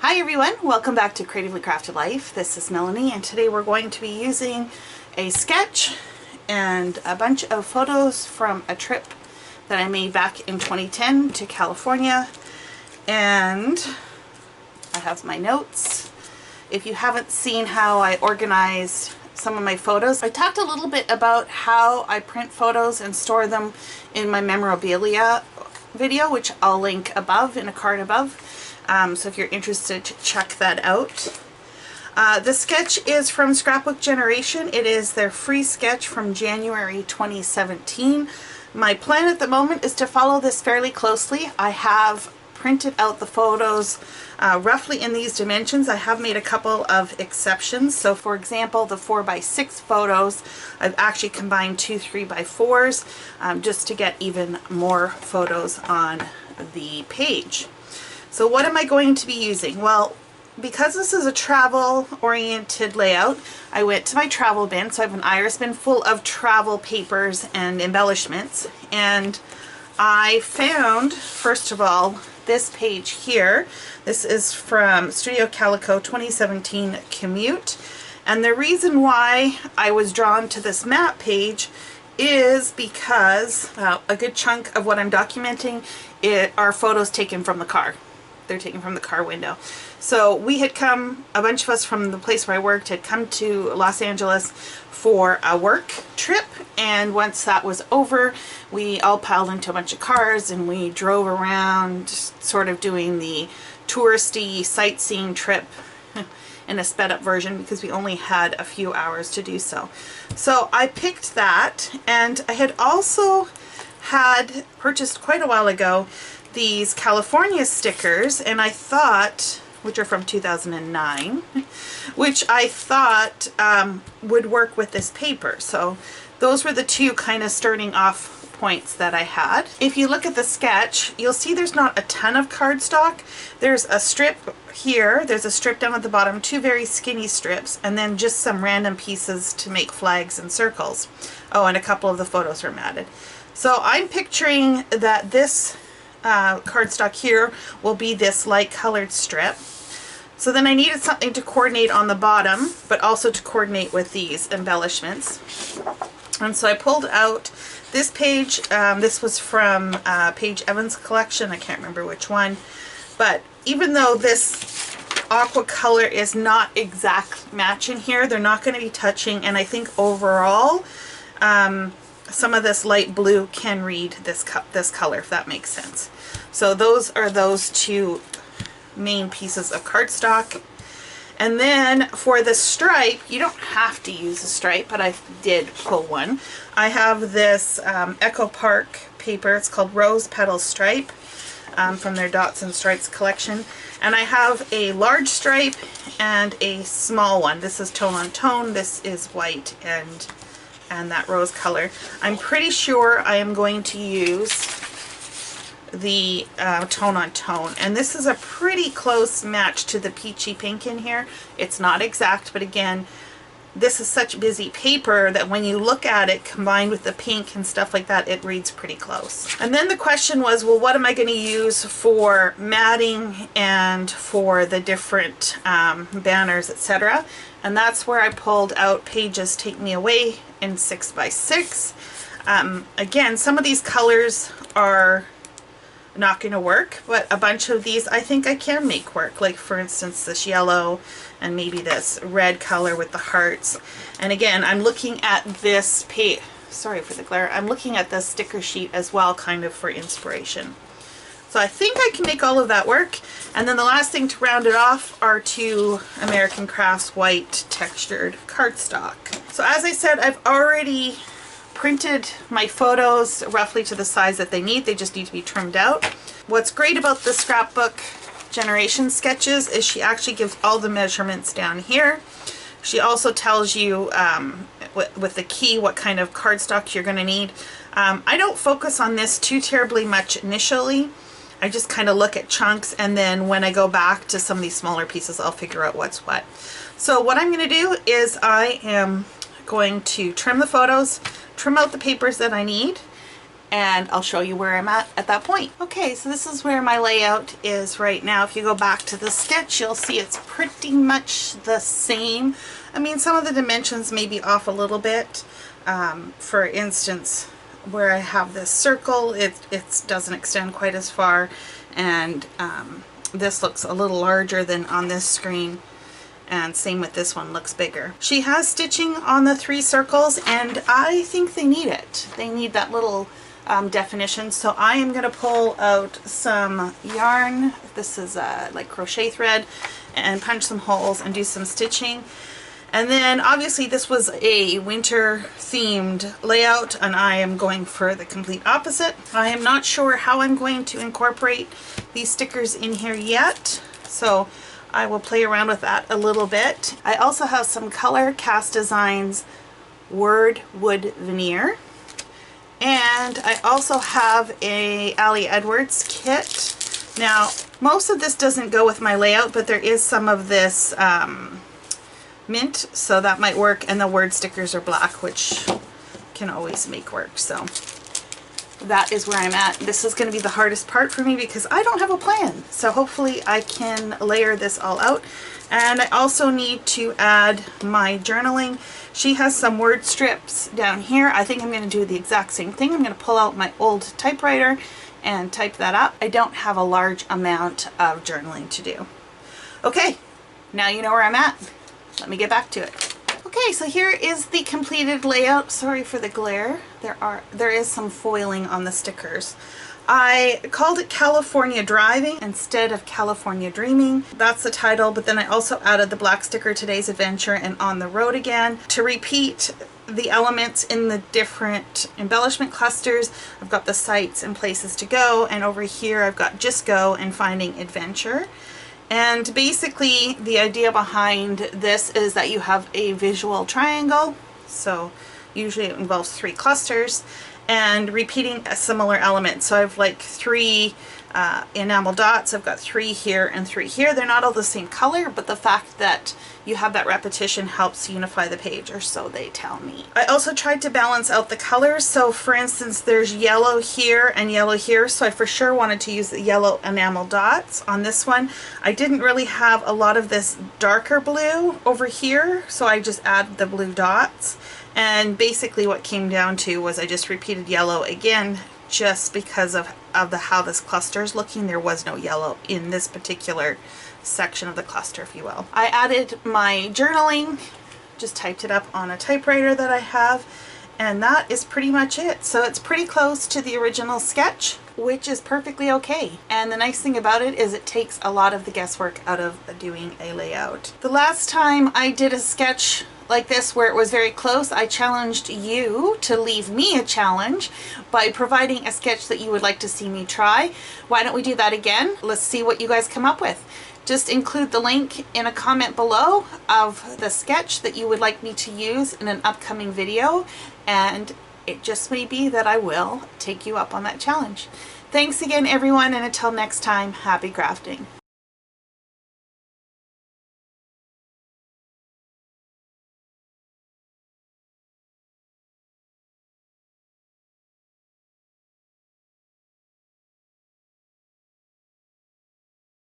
Hi everyone, welcome back to Creatively Crafted Life. This is Melanie and today we're going to be using a sketch and a bunch of photos from a trip that I made back in 2010 to California, and I have my notes. If you haven't seen how I organized some of my photos, I talked a little bit about how I print photos and store them in my memorabilia video, which I'll link above in a card above. So if you're interested, to check that out. The sketch is from Scrapbook Generation. It is their free sketch from January 2017. My plan at the moment is to follow this fairly closely. I have printed out the photos roughly in these dimensions. I have made a couple of exceptions. So for example, the 4x6 photos, I've actually combined two 3x4s just to get even more photos on the page. So what am I going to be using? Well, because this is a travel-oriented layout, I went to my travel bin. So I have an iris bin full of travel papers and embellishments. And I found, first of all, this page here. This is from Studio Calico 2017 Commute. And the reason why I was drawn to this map page is because a good chunk of what I'm documenting are photos taken from the car. They're taken from the car window. So we had come, a bunch of us from the place where I worked had come to Los Angeles for a work trip, and once that was over, we all piled into a bunch of cars and we drove around sort of doing the touristy sightseeing trip in a sped up version because we only had a few hours to do so. So I picked that, and I had also had purchased quite a while ago these California stickers, and I thought, which are from 2009, which I thought would work with this paper. So those were the two kind of starting off points that I had. If you look at the sketch, you'll see there's not a ton of cardstock. There's a strip here, there's a strip down at the bottom, two very skinny strips, and then just some random pieces to make flags and circles. Oh, and a couple of the photos are matted. So I'm picturing that this cardstock here will be this light colored strip. So then I needed something to coordinate on the bottom, but also to coordinate with these embellishments. And so I pulled out this page. This was from Paige Evans' collection. I can't remember which one. But even though this aqua color is not exact match in here, they're not going to be touching. And I think overall, some of this light blue can read this color, if that makes sense. So those are those two main pieces of cardstock. And then for the stripe, you don't have to use a stripe, but I did pull one. I have this Echo Park paper. It's called Rose Petal Stripe from their Dots and Stripes collection. And I have a large stripe and a small one. This is tone on tone. This is white and that rose color. I'm pretty sure I am going to use the tone on tone, and this is a pretty close match to the peachy pink in here. It's not exact, but again, this is such busy paper that when you look at it combined with the pink and stuff like that, it reads pretty close. And then the question was, well, what am I going to use for matting and for the different banners, etc.? And that's where I pulled out Paige's Take Me Away in 6x6. Again, some of these colors are not going to work, but a bunch of these I think I can make work. Like for instance, this yellow and maybe this red color with the hearts. And again, I'm looking at this page. Sorry for the glare. I'm looking at this sticker sheet as well, kind of for inspiration. So I think I can make all of that work. And then the last thing to round it off are two American Crafts white textured cardstock. So as I said, I've already printed my photos roughly to the size that they need. They just need to be trimmed out. What's great about the Scrapbook Generation sketches is she actually gives all the measurements down here. She also tells you with the key what kind of cardstock you're going to need. I don't focus on this too terribly much initially. I just kind of look at chunks, and then when I go back to some of these smaller pieces, I'll figure out what's what. So what I'm going to do is I am going to trim the photos, trim out the papers that I need, and I'll show you where I'm at that point. Okay, so this is where my layout is right now. If you go back to the sketch, you'll see it's pretty much the same. I mean, some of the dimensions may be off a little bit. For instance, where I have this circle, it doesn't extend quite as far, and this looks a little larger than on this screen, and same with this one, looks bigger. She has stitching on the 3 circles, and I think they need it. They need that little definition, so I am going to pull out some yarn. This is like crochet thread, and punch some holes and do some stitching. And then obviously this was a winter themed layout, and I am going for the complete opposite. I am not sure how I'm going to incorporate these stickers in here yet, so I will play around with that a little bit. I also have some Color Cast Designs Word Wood Veneer, and I also have a Ali Edwards kit. Now most of this doesn't go with my layout, but there is some of this mint, so that might work, and the word stickers are black, which can always make work. So that is where I'm at. This is going to be the hardest part for me because I don't have a plan, so hopefully I can layer this all out. And I also need to add my journaling. She has some word strips down here. I think I'm going to do the exact same thing. I'm going to pull out my old typewriter and type that up. I don't have a large amount of journaling to do. Okay, now you know where I'm at. Let me get back to it. Okay, so here is the completed layout. Sorry for the glare. There is some foiling on the stickers. I called it California Driving instead of California Dreaming. That's the title, but then I also added the black sticker, Today's Adventure and On the Road Again, to repeat the elements in the different embellishment clusters. I've got the sites and places to go, and over here I've got Just Go and Finding Adventure. And basically the idea behind this is that you have a visual triangle, so usually it involves 3 clusters, and repeating a similar element. So I have like 3 enamel dots. I've got 3 here and 3 here. They're not all the same color, but the fact that you have that repetition helps unify the page, or so they tell me. I also tried to balance out the colors. So for instance, there's yellow here and yellow here, so I for sure wanted to use the yellow enamel dots on this one. I didn't really have a lot of this darker blue over here, so I just added the blue dots. And basically what came down to was I just repeated yellow again, just because of how this cluster is looking. There was no yellow in this particular section of the cluster, if you will. I added my journaling, just typed it up on a typewriter that I have, and that is pretty much it. So it's pretty close to the original sketch, which is perfectly okay. And the nice thing about it is it takes a lot of the guesswork out of doing a layout. The last time I did a sketch like this where it was very close, I challenged you to leave me a challenge by providing a sketch that you would like to see me try. Why don't we do that again? Let's see what you guys come up with. Just include the link in a comment below of the sketch that you would like me to use in an upcoming video, and it just may be that I will take you up on that challenge. Thanks again, everyone, and until next time, happy crafting.